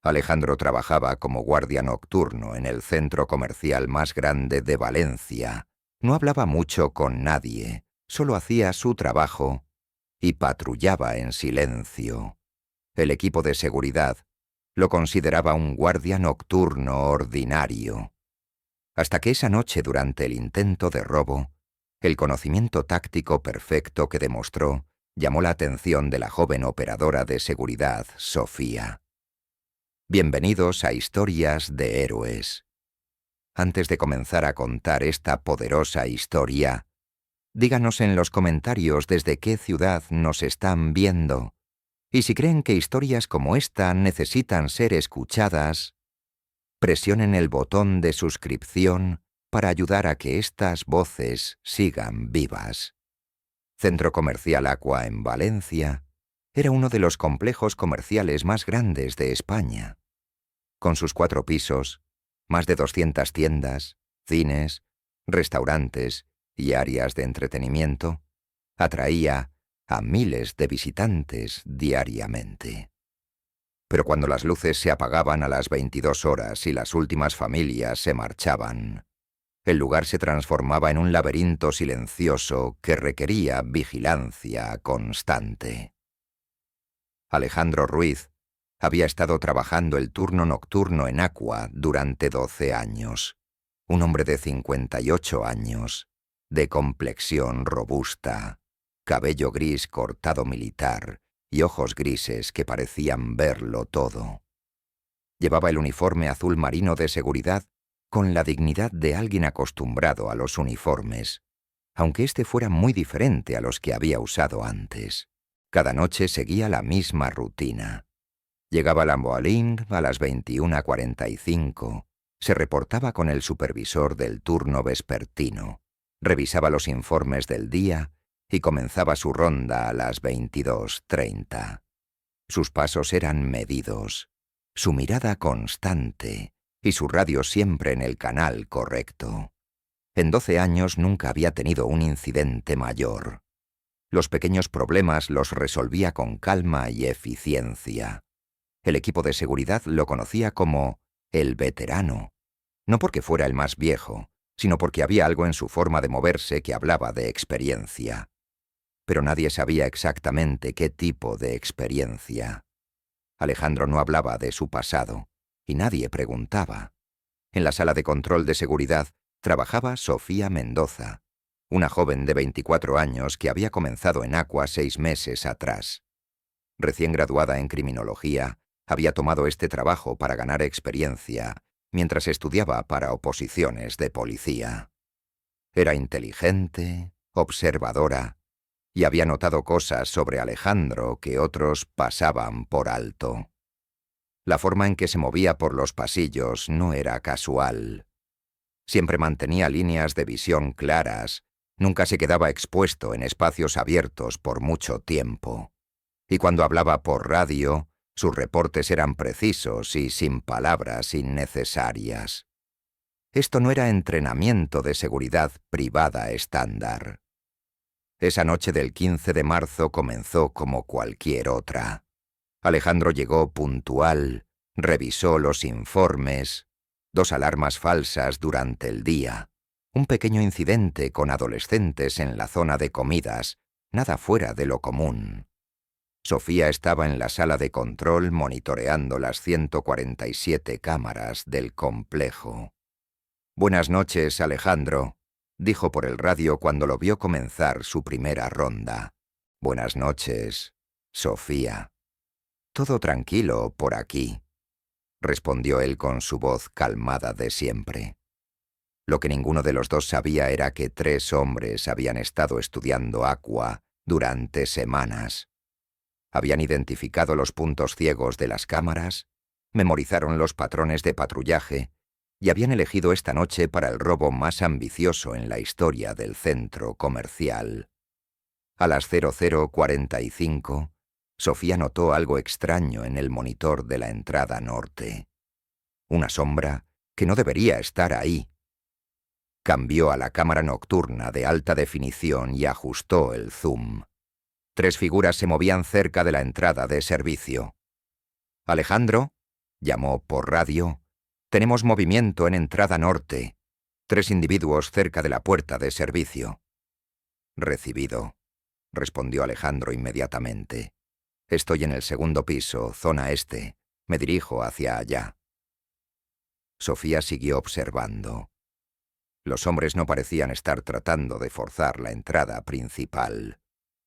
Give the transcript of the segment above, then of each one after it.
Alejandro trabajaba como guardia nocturno en el centro comercial más grande de Valencia. No hablaba mucho con nadie, solo hacía su trabajo y patrullaba en silencio. El equipo de seguridad lo consideraba un guardia nocturno ordinario. Hasta que esa noche, durante el intento de robo, el conocimiento táctico perfecto que demostró llamó la atención de la joven operadora de seguridad, Sofía. Bienvenidos a Historias de Héroes. Antes de comenzar a contar esta poderosa historia, díganos en los comentarios desde qué ciudad nos están viendo. Y si creen que historias como esta necesitan ser escuchadas, presionen el botón de suscripción para ayudar a que estas voces sigan vivas. Centro Comercial Aqua en Valencia era uno de los complejos comerciales más grandes de España. Con sus 4 pisos, más de 200 tiendas, cines, restaurantes y áreas de entretenimiento, atraía a miles de visitantes diariamente. Pero cuando las luces se apagaban a las 22 horas y las últimas familias se marchaban, el lugar se transformaba en un laberinto silencioso que requería vigilancia constante. Alejandro Ruiz había estado trabajando el turno nocturno en Aqua durante 12 años. Un hombre de 58 años, de complexión robusta, cabello gris cortado militar y ojos grises que parecían verlo todo. Llevaba el uniforme azul marino de seguridad con la dignidad de alguien acostumbrado a los uniformes, aunque este fuera muy diferente a los que había usado antes. Cada noche seguía la misma rutina. Llegaba a Lamboalín a las 21:45, se reportaba con el supervisor del turno vespertino, revisaba los informes del día y comenzaba su ronda a las 22:30. Sus pasos eran medidos, su mirada constante y su radio siempre en el canal correcto. En 12 años nunca había tenido un incidente mayor. Los pequeños problemas los resolvía con calma y eficiencia. El equipo de seguridad lo conocía como el veterano, no porque fuera el más viejo, sino porque había algo en su forma de moverse que hablaba de experiencia. Pero nadie sabía exactamente qué tipo de experiencia. Alejandro no hablaba de su pasado, y nadie preguntaba. En la sala de control de seguridad trabajaba Sofía Mendoza, una joven de 24 años que había comenzado en Aqua 6 meses atrás. Recién graduada en criminología, había tomado este trabajo para ganar experiencia mientras estudiaba para oposiciones de policía. Era inteligente, observadora, y había notado cosas sobre Alejandro que otros pasaban por alto. La forma en que se movía por los pasillos no era casual. Siempre mantenía líneas de visión claras, nunca se quedaba expuesto en espacios abiertos por mucho tiempo. Y cuando hablaba por radio, sus reportes eran precisos y sin palabras innecesarias. Esto no era entrenamiento de seguridad privada estándar. Esa noche del 15 de marzo comenzó como cualquier otra. Alejandro llegó puntual, revisó los informes, 2 alarmas falsas durante el día, un pequeño incidente con adolescentes en la zona de comidas, nada fuera de lo común. Sofía estaba en la sala de control monitoreando las 147 cámaras del complejo. «Buenas noches, Alejandro», dijo por el radio cuando lo vio comenzar su primera ronda. «Buenas noches, Sofía». «Todo tranquilo por aquí», respondió él con su voz calmada de siempre. Lo que ninguno de los dos sabía era que 3 hombres habían estado estudiando Aqua durante semanas. Habían identificado los puntos ciegos de las cámaras, memorizaron los patrones de patrullaje y habían elegido esta noche para el robo más ambicioso en la historia del centro comercial. A las 00:45, Sofía notó algo extraño en el monitor de la entrada norte. Una sombra que no debería estar ahí. Cambió a la cámara nocturna de alta definición y ajustó el zoom. 3 figuras se movían cerca de la entrada de servicio. «Alejandro», Llamó por radio. «Tenemos movimiento en entrada norte. 3 individuos cerca de la puerta de servicio». «Recibido», respondió Alejandro inmediatamente. «Estoy en el 2º piso, zona este. Me dirijo hacia allá». Sofía siguió observando. Los hombres no parecían estar tratando de forzar la entrada principal.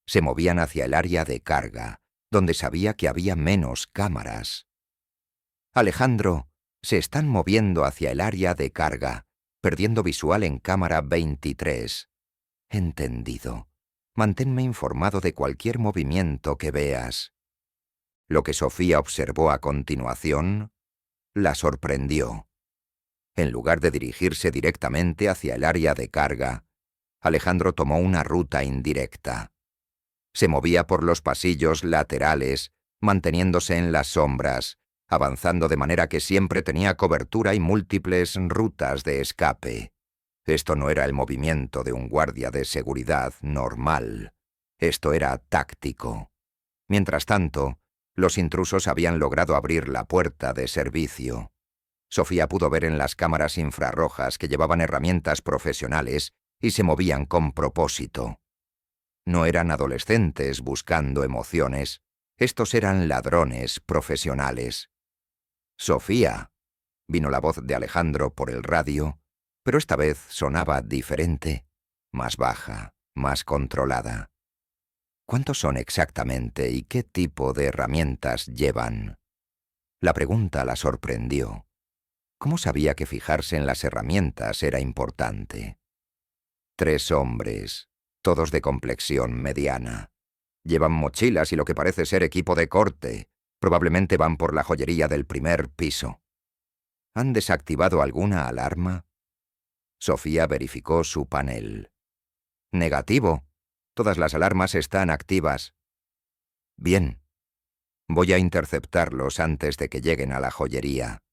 Se movían hacia el área de carga, donde sabía que había menos cámaras. «Alejandro, se están moviendo hacia el área de carga, perdiendo visual en cámara 23. Entendido. Manténme informado de cualquier movimiento que veas». Lo que Sofía observó a continuación la sorprendió. En lugar de dirigirse directamente hacia el área de carga, Alejandro tomó una ruta indirecta. Se movía por los pasillos laterales, manteniéndose en las sombras, avanzando de manera que siempre tenía cobertura y múltiples rutas de escape. Esto no era el movimiento de un guardia de seguridad normal. Esto era táctico. Mientras tanto, los intrusos habían logrado abrir la puerta de servicio. Sofía pudo ver en las cámaras infrarrojas que llevaban herramientas profesionales y se movían con propósito. No eran adolescentes buscando emociones. Estos eran ladrones profesionales. «Sofía», vino la voz de Alejandro por el radio, pero esta vez sonaba diferente, más baja, más controlada. «¿Cuántos son exactamente y qué tipo de herramientas llevan?». La pregunta la sorprendió. ¿Cómo sabía que fijarse en las herramientas era importante? 3 hombres, todos de complexión mediana. Llevan mochilas y lo que parece ser equipo de corte. Probablemente van por la joyería del 1er piso. ¿Han desactivado alguna alarma? Sofía verificó su panel. «Negativo. Todas las alarmas están activas». «Bien. Voy a interceptarlos antes de que lleguen a la joyería.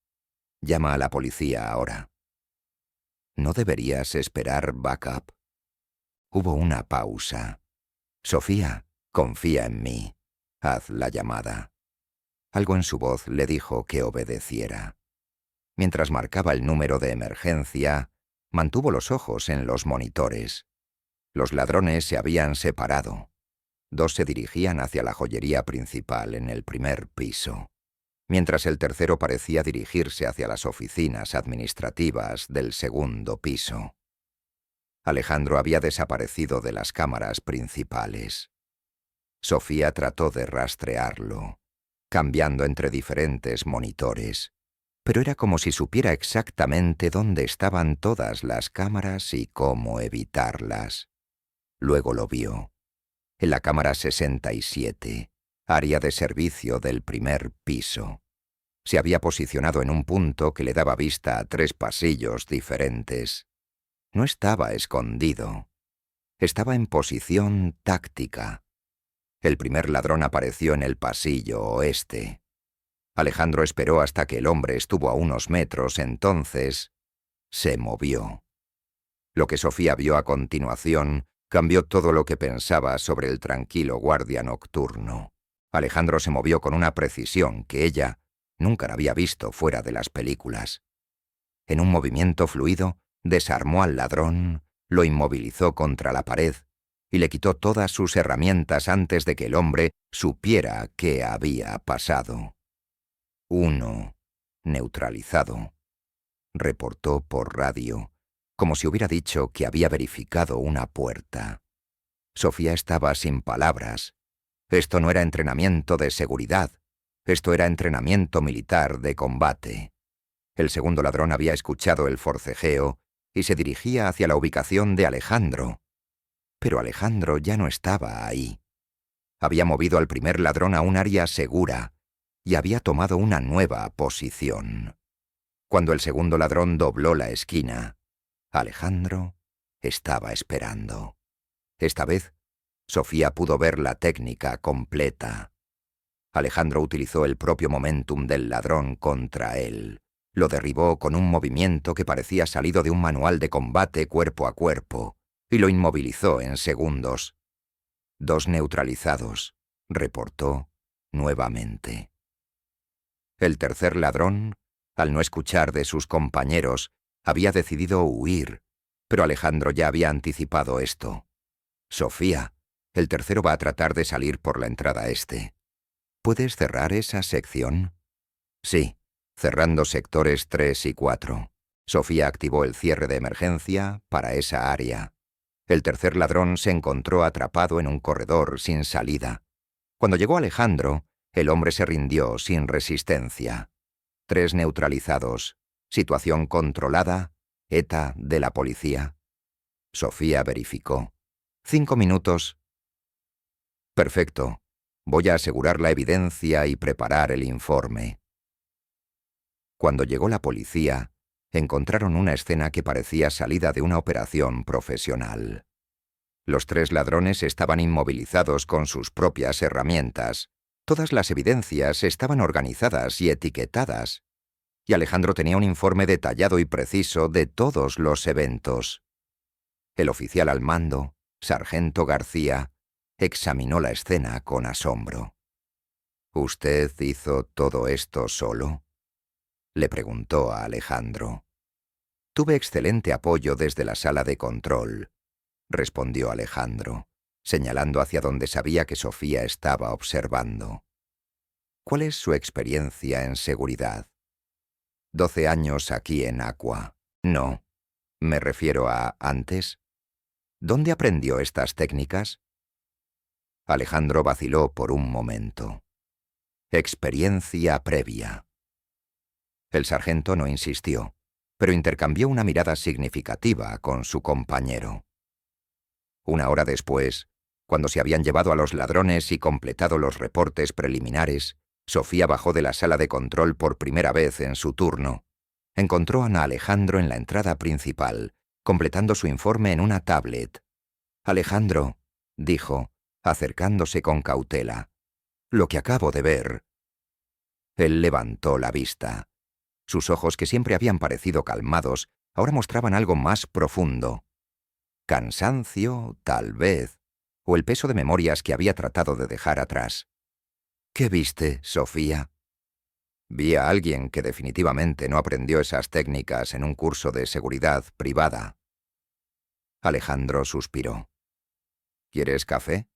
Llama a la policía ahora». «¿No deberías esperar backup?». Hubo una pausa. «Sofía, confía en mí. Haz la llamada». Algo en su voz le dijo que obedeciera. Mientras marcaba el número de emergencia, mantuvo los ojos en los monitores. Los ladrones se habían separado. 2 se dirigían hacia la joyería principal en el 1er piso, mientras el tercero parecía dirigirse hacia las oficinas administrativas del 2º piso. Alejandro había desaparecido de las cámaras principales. Sofía trató de rastrearlo, cambiando entre diferentes monitores, pero era como si supiera exactamente dónde estaban todas las cámaras y cómo evitarlas. Luego lo vio. En la cámara 67, área de servicio del 1er piso. Se había posicionado en un punto que le daba vista a 3 pasillos diferentes. No estaba escondido. Estaba en posición táctica. El primer ladrón apareció en el pasillo oeste. Alejandro esperó hasta que el hombre estuvo a unos metros, entonces se movió. Lo que Sofía vio a continuación cambió todo lo que pensaba sobre el tranquilo guardia nocturno. Alejandro se movió con una precisión que ella nunca la había visto fuera de las películas. En un movimiento fluido, desarmó al ladrón, lo inmovilizó contra la pared y le quitó todas sus herramientas antes de que el hombre supiera qué había pasado. 1 neutralizado, reportó por radio, como si hubiera dicho que había verificado una puerta. Sofía estaba sin palabras. Esto no era entrenamiento de seguridad, esto era entrenamiento militar de combate. El segundo ladrón había escuchado el forcejeo y se dirigía hacia la ubicación de Alejandro. Pero Alejandro ya no estaba ahí. Había movido al primer ladrón a un área segura y había tomado una nueva posición. Cuando el segundo ladrón dobló la esquina, Alejandro estaba esperando. Esta vez, Sofía pudo ver la técnica completa. Alejandro utilizó el propio momentum del ladrón contra él. Lo derribó con un movimiento que parecía salido de un manual de combate cuerpo a cuerpo, y lo inmovilizó en segundos. 2 neutralizados, reportó nuevamente. El tercer ladrón, al no escuchar de sus compañeros, había decidido huir, pero Alejandro ya había anticipado esto. Sofía, el tercero va a tratar de salir por la entrada este. ¿Puedes cerrar esa sección? Sí, cerrando sectores 3 y 4. Sofía activó el cierre de emergencia para esa área. El tercer ladrón se encontró atrapado en un corredor sin salida. Cuando llegó Alejandro, el hombre se rindió sin resistencia. 3 neutralizados. Situación controlada. ETA de la policía. Sofía verificó. 5 minutos. Perfecto. Voy a asegurar la evidencia y preparar el informe. Cuando llegó la policía, encontraron una escena que parecía salida de una operación profesional. Los 3 ladrones estaban inmovilizados con sus propias herramientas. Todas las evidencias estaban organizadas y etiquetadas. Y Alejandro tenía un informe detallado y preciso de todos los eventos. El oficial al mando, sargento García, examinó la escena con asombro. ¿Usted hizo todo esto solo?, le preguntó a Alejandro. Tuve excelente apoyo desde la sala de control, respondió Alejandro, señalando hacia donde sabía que Sofía estaba observando. ¿Cuál es su experiencia en seguridad? 12 años aquí en Aqua. No, me refiero a antes. ¿Dónde aprendió estas técnicas? Alejandro vaciló por un momento. Experiencia previa. El sargento no insistió, pero intercambió una mirada significativa con su compañero. Una hora después, cuando se habían llevado a los ladrones y completado los reportes preliminares, Sofía bajó de la sala de control por primera vez en su turno. Encontró a Ana Alejandro en la entrada principal, completando su informe en una tablet. «Alejandro», dijo, acercándose con cautela, «lo que acabo de ver». Él levantó la vista. Sus ojos, que siempre habían parecido calmados, ahora mostraban algo más profundo. Cansancio, tal vez, o el peso de memorias que había tratado de dejar atrás. ¿Qué viste, Sofía? Vi a alguien que definitivamente no aprendió esas técnicas en un curso de seguridad privada. Alejandro suspiró. ¿Quieres café?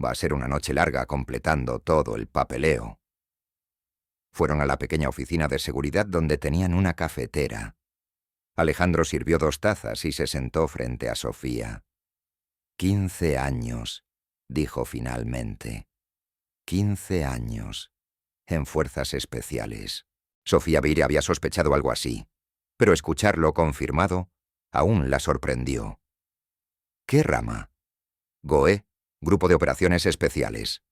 Va a ser una noche larga completando todo el papeleo. Fueron a la pequeña oficina de seguridad donde tenían una cafetera. Alejandro sirvió 2 tazas y se sentó frente a Sofía. 15 años, dijo finalmente. 15 años. En fuerzas especiales. Sofía Vire había sospechado algo así, pero escucharlo confirmado aún la sorprendió. ¿Qué rama? GOE, Grupo de Operaciones Especiales.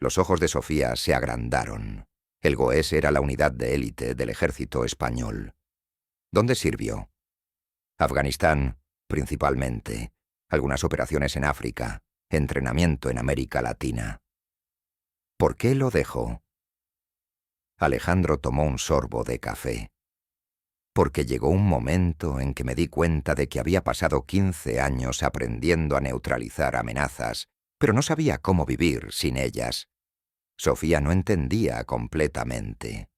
Los ojos de Sofía se agrandaron. El GOES era la unidad de élite del ejército español. ¿Dónde sirvió? Afganistán, principalmente. Algunas operaciones en África. Entrenamiento en América Latina. ¿Por qué lo dejó? Alejandro tomó un sorbo de café. Porque llegó un momento en que me di cuenta de que había pasado 15 años aprendiendo a neutralizar amenazas, pero no sabía cómo vivir sin ellas. Sofía no entendía completamente.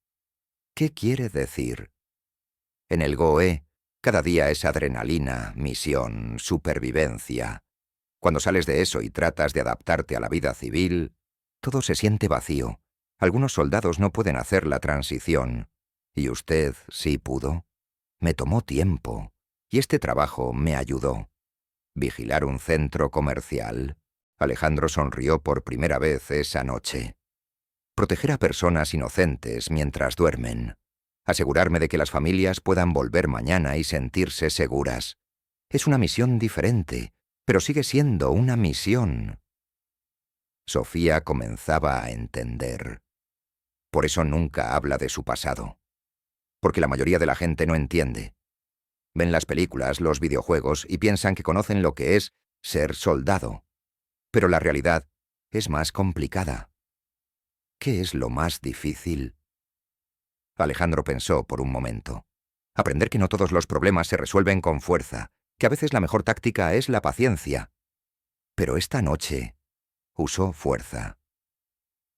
¿Qué quiere decir? En el GOE, cada día es adrenalina, misión, supervivencia. Cuando sales de eso y tratas de adaptarte a la vida civil, todo se siente vacío. Algunos soldados no pueden hacer la transición. ¿Y usted sí pudo? Me tomó tiempo, y este trabajo me ayudó. ¿Vigilar un centro comercial? Alejandro sonrió por primera vez esa noche. Proteger a personas inocentes mientras duermen. Asegurarme de que las familias puedan volver mañana y sentirse seguras. Es una misión diferente, pero sigue siendo una misión. Sofía comenzaba a entender. Por eso nunca habla de su pasado. Porque la mayoría de la gente no entiende. Ven las películas, los videojuegos y piensan que conocen lo que es ser soldado. Pero la realidad es más complicada. ¿Qué es lo más difícil? Alejandro pensó por un momento. Aprender que no todos los problemas se resuelven con fuerza, que a veces la mejor táctica es la paciencia. Pero esta noche usó fuerza.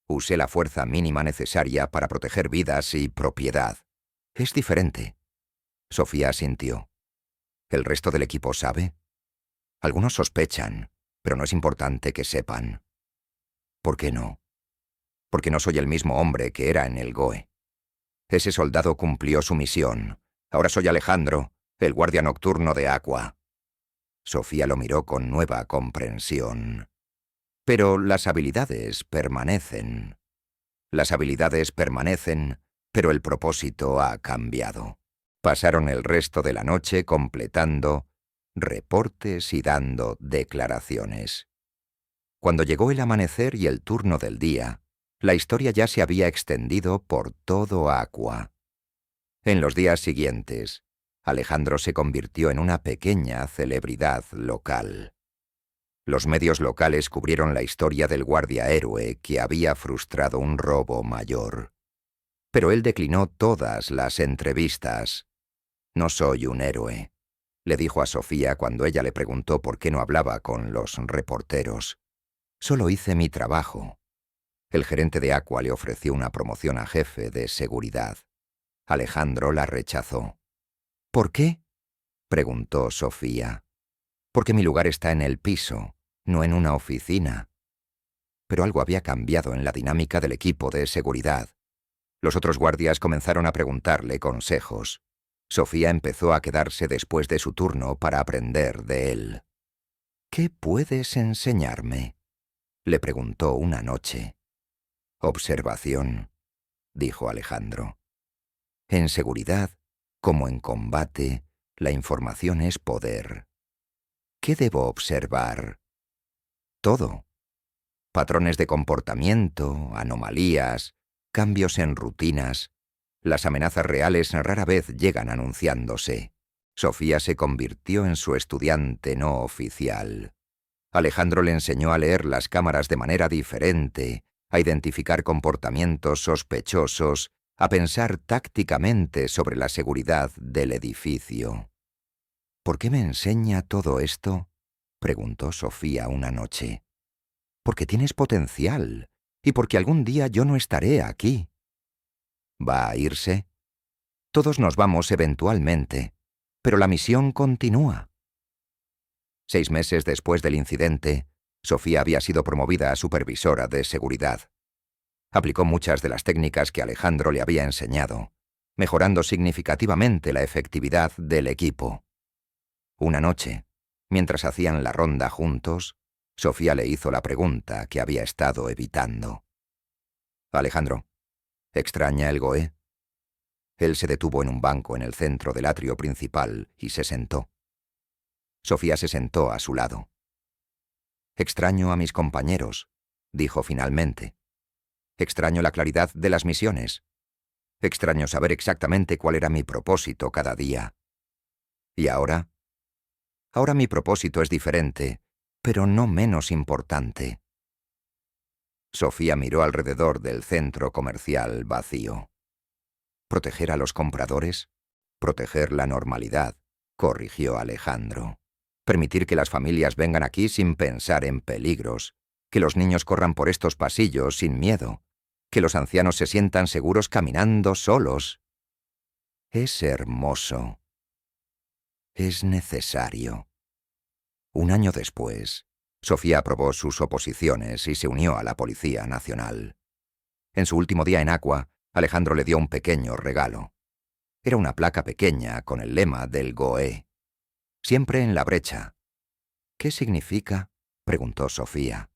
Usé la fuerza mínima necesaria para proteger vidas y propiedad. Es diferente. Sofía asintió. ¿El resto del equipo sabe? Algunos sospechan, pero no es importante que sepan. ¿Por qué no? Porque no soy el mismo hombre que era en el GOE. Ese soldado cumplió su misión. Ahora soy Alejandro, el guardia nocturno de Aqua. Sofía lo miró con nueva comprensión. Pero las habilidades permanecen. Las habilidades permanecen, pero el propósito ha cambiado. Pasaron el resto de la noche completando reportes y dando declaraciones. Cuando llegó el amanecer y el turno del día, la historia ya se había extendido por todo Aqua. En los días siguientes, Alejandro se convirtió en una pequeña celebridad local. Los medios locales cubrieron la historia del guardia héroe que había frustrado un robo mayor. Pero él declinó todas las entrevistas. «No soy un héroe», le dijo a Sofía cuando ella le preguntó por qué no hablaba con los reporteros. «Solo hice mi trabajo». El gerente de Aqua le ofreció una promoción a jefe de seguridad. Alejandro la rechazó. «¿Por qué?», preguntó Sofía. «Porque mi lugar está en el piso, no en una oficina». Pero algo había cambiado en la dinámica del equipo de seguridad. Los otros guardias comenzaron a preguntarle consejos. Sofía empezó a quedarse después de su turno para aprender de él. «¿Qué puedes enseñarme?», le preguntó una noche. «Observación», dijo Alejandro. «En seguridad, como en combate, la información es poder. ¿Qué debo observar?». «Todo. Patrones de comportamiento, anomalías, cambios en rutinas. Las amenazas reales rara vez llegan anunciándose». Sofía se convirtió en su estudiante no oficial. Alejandro le enseñó a leer las cámaras de manera diferente, a identificar comportamientos sospechosos, a pensar tácticamente sobre la seguridad del edificio. «¿Por qué me enseña todo esto?», preguntó Sofía una noche. «Porque tienes potencial, y porque algún día yo no estaré aquí». «¿Va a irse?». «Todos nos vamos eventualmente, pero la misión continúa». 6 meses después del incidente, Sofía había sido promovida a supervisora de seguridad. Aplicó muchas de las técnicas que Alejandro le había enseñado, mejorando significativamente la efectividad del equipo. Una noche, mientras hacían la ronda juntos, Sofía le hizo la pregunta que había estado evitando. «Alejandro, ¿extraña el GOE?». Él se detuvo en un banco en el centro del atrio principal y se sentó. Sofía se sentó a su lado. «Extraño a mis compañeros», dijo finalmente. «Extraño la claridad de las misiones. Extraño saber exactamente cuál era mi propósito cada día. ¿Y ahora? Ahora mi propósito es diferente, pero no menos importante». Sofía miró alrededor del centro comercial vacío. «¿Proteger a los compradores? Proteger la normalidad», corrigió Alejandro. «Permitir que las familias vengan aquí sin pensar en peligros, que los niños corran por estos pasillos sin miedo, que los ancianos se sientan seguros caminando solos. Es hermoso. Es necesario». Un año después, Sofía aprobó sus oposiciones y se unió a la Policía Nacional. En su último día en Aqua, Alejandro le dio un pequeño regalo. Era una placa pequeña con el lema del GOE. «Siempre en la brecha». «¿Qué significa?», preguntó Sofía.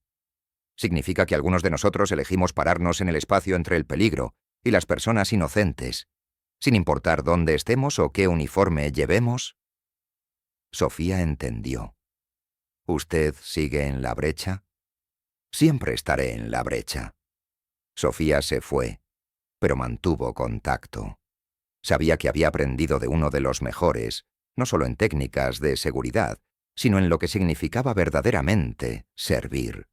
«Significa que algunos de nosotros elegimos pararnos en el espacio entre el peligro y las personas inocentes, sin importar dónde estemos o qué uniforme llevemos». Sofía entendió. «¿Usted sigue en la brecha?». «Siempre estaré en la brecha». Sofía se fue, pero mantuvo contacto. Sabía que había aprendido de uno de los mejores, no solo en técnicas de seguridad, sino en lo que significaba verdaderamente servir.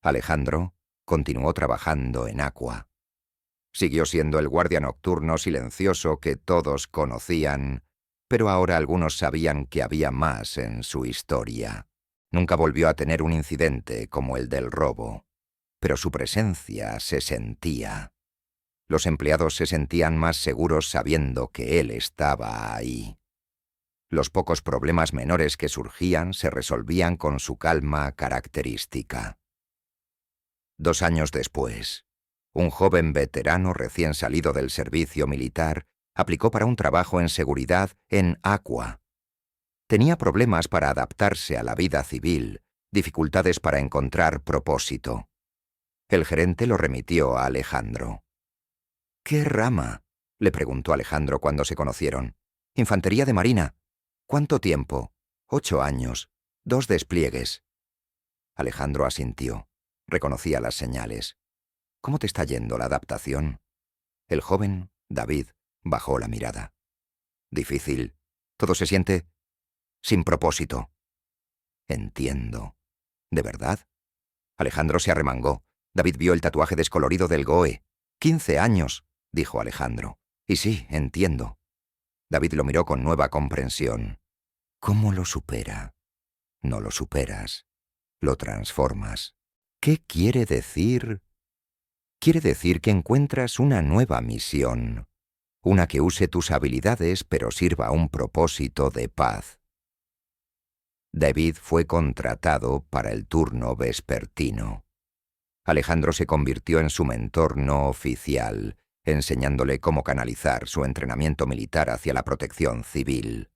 Alejandro continuó trabajando en Aqua. Siguió siendo el guardia nocturno silencioso que todos conocían, pero ahora algunos sabían que había más en su historia. Nunca volvió a tener un incidente como el del robo. pero su presencia se sentía. Los empleados se sentían más seguros sabiendo que él estaba ahí. Los pocos problemas menores que surgían se resolvían con su calma característica. 2 años después, un joven veterano recién salido del servicio militar aplicó para un trabajo en seguridad en Aqua. Tenía problemas para adaptarse a la vida civil, dificultades para encontrar propósito. El gerente lo remitió a Alejandro. «¿Qué rama?», le preguntó Alejandro cuando se conocieron. «Infantería de Marina». «¿Cuánto tiempo?». «8 años. 2 despliegues». Alejandro asintió. Reconocía las señales. «¿Cómo te está yendo la adaptación?». El joven, David, bajó la mirada. «Difícil. Todo se siente sin propósito». «Entiendo. ¿De verdad?». Alejandro se arremangó. David vio el tatuaje descolorido del GOE. «15 años», dijo Alejandro. «Y sí, entiendo». David lo miró con nueva comprensión. «¿Cómo lo supera?». «No lo superas. Lo transformas». «¿Qué quiere decir?». «Quiere decir que encuentras una nueva misión. Una que use tus habilidades pero sirva a un propósito de paz». David fue contratado para el turno vespertino. Alejandro se convirtió en su mentor no oficial, enseñándole cómo canalizar su entrenamiento militar hacia la protección civil.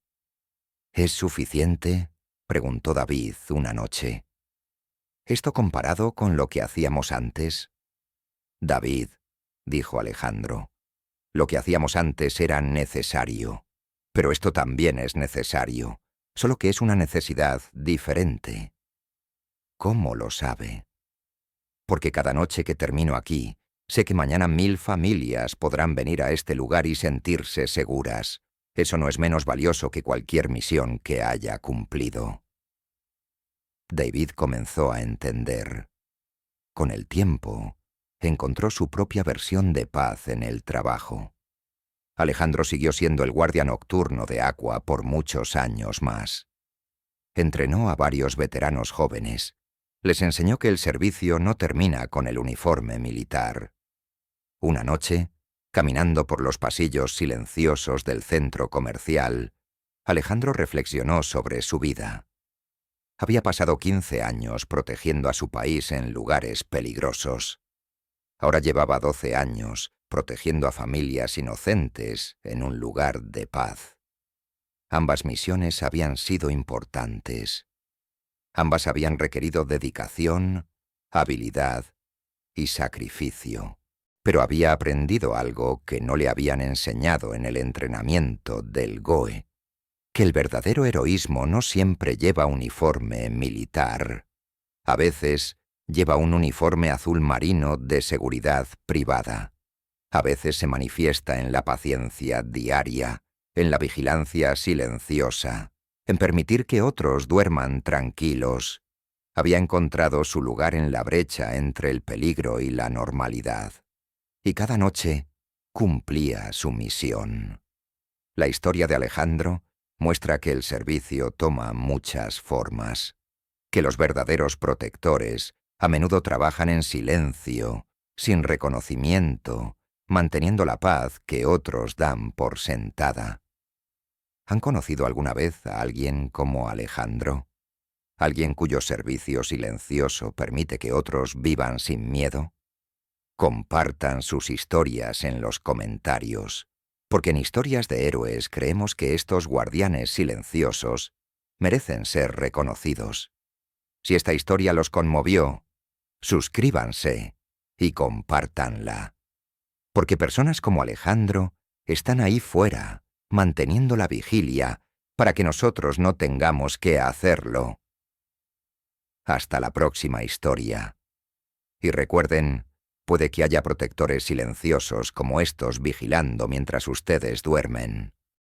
«¿Es suficiente?», preguntó David una noche. «¿Esto comparado con lo que hacíamos antes?». «David», dijo Alejandro, «lo que hacíamos antes era necesario, pero esto también es necesario, solo que es una necesidad diferente». «¿Cómo lo sabe?». «Porque cada noche que termino aquí, sé que mañana 1000 familias podrán venir a este lugar y sentirse seguras. Eso no es menos valioso que cualquier misión que haya cumplido». David comenzó a entender. Con el tiempo, encontró su propia versión de paz en el trabajo. Alejandro siguió siendo el guardia nocturno de Aqua por muchos años más. Entrenó a varios veteranos jóvenes. Les enseñó que el servicio no termina con el uniforme militar. Una noche, caminando por los pasillos silenciosos del centro comercial, Alejandro reflexionó sobre su vida. Había pasado 15 años protegiendo a su país en lugares peligrosos. Ahora llevaba 12 años protegiendo a familias inocentes en un lugar de paz. Ambas misiones habían sido importantes. Ambas habían requerido dedicación, habilidad y sacrificio. Pero había aprendido algo que no le habían enseñado en el entrenamiento del GOE, que el verdadero heroísmo no siempre lleva uniforme militar. A veces lleva un uniforme azul marino de seguridad privada. A veces se manifiesta en la paciencia diaria, en la vigilancia silenciosa, en permitir que otros duerman tranquilos. Había encontrado su lugar en la brecha entre el peligro y la normalidad. Y cada noche cumplía su misión. La historia de Alejandro muestra que el servicio toma muchas formas, que los verdaderos protectores a menudo trabajan en silencio, sin reconocimiento, manteniendo la paz que otros dan por sentada. ¿Han conocido alguna vez a alguien como Alejandro? ¿Alguien cuyo servicio silencioso permite que otros vivan sin miedo? Compartan sus historias en los comentarios, porque en Historias de Héroes creemos que estos guardianes silenciosos merecen ser reconocidos. Si esta historia los conmovió, suscríbanse y compártanla. Porque personas como Alejandro están ahí fuera, manteniendo la vigilia, para que nosotros no tengamos que hacerlo. Hasta la próxima historia. Y recuerden, puede que haya protectores silenciosos como estos vigilando mientras ustedes duermen.